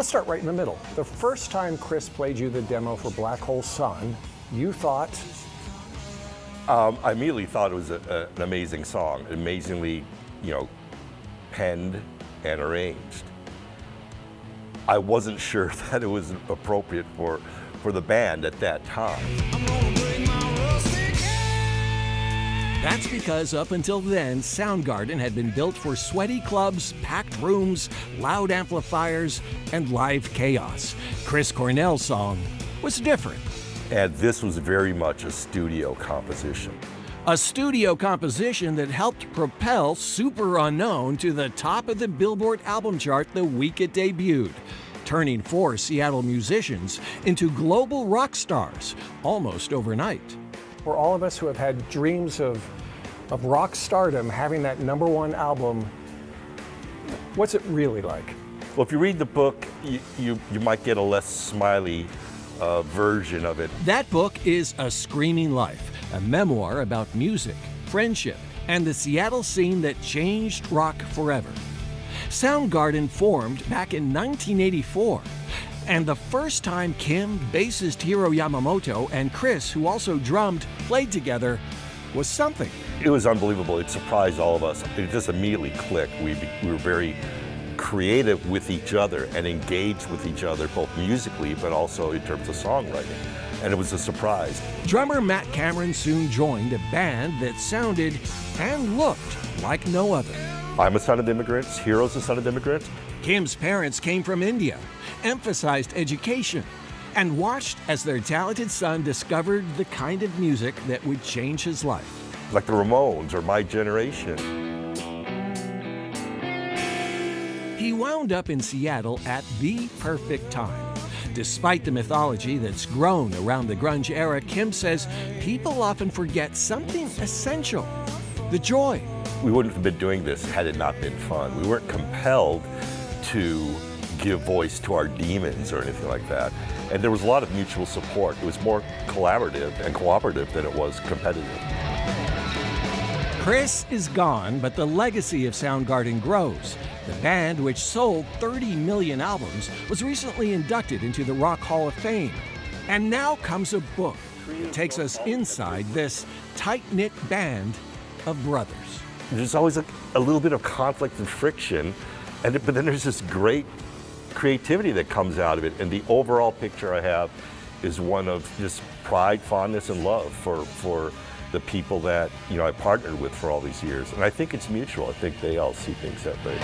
Let's start right in the middle. The first time Chris played you the demo for Black Hole Sun, you thought? I immediately thought it was an amazing song, amazingly, penned and arranged. I wasn't sure that it was appropriate for the band at that time. That's because up until then, Soundgarden had been built for sweaty clubs, packed rooms, loud amplifiers, and live chaos. Chris Cornell's song was different. And this was very much a studio composition. A studio composition that helped propel Super Unknown to the top of the Billboard album chart the week it debuted, turning 4 Seattle musicians into global rock stars almost overnight. For all of us who have had dreams of rock stardom, having that #1 album, what's it really like? Well, if you read the book, you might get a less smiley version of it. That book is A Screaming Life, a memoir about music, friendship, and the Seattle scene that changed rock forever. Soundgarden formed back in 1984. And the first time Kim, bassist Hiro Yamamoto, and Chris, who also drummed, played together was something. It was unbelievable. It surprised all of us. It just immediately clicked. We were very creative with each other and engaged with each other, both musically but also in terms of songwriting. And it was a surprise. Drummer Matt Cameron soon joined a band that sounded and looked like no other. I'm a son of immigrants. Hiro's a son of immigrants. Kim's parents came from India, emphasized education, and watched as their talented son discovered the kind of music that would change his life. Like the Ramones or My Generation. He wound up in Seattle at the perfect time. Despite the mythology that's grown around the grunge era, Kim says people often forget something essential: the joy. We wouldn't have been doing this had it not been fun. We weren't compelled to give voice to our demons or anything like that. And there was a lot of mutual support. It was more collaborative and cooperative than it was competitive. Chris is gone, but the legacy of Soundgarden grows. The band, which sold 30 million albums, was recently inducted into the Rock Hall of Fame. And now comes a book that takes us inside this tight-knit band of brothers. There's always a little bit of conflict and friction, but then there's this great creativity that comes out of it. And the overall picture I have is one of just pride, fondness, and love for the people that I partnered with for all these years. And I think it's mutual. I think they all see things that way.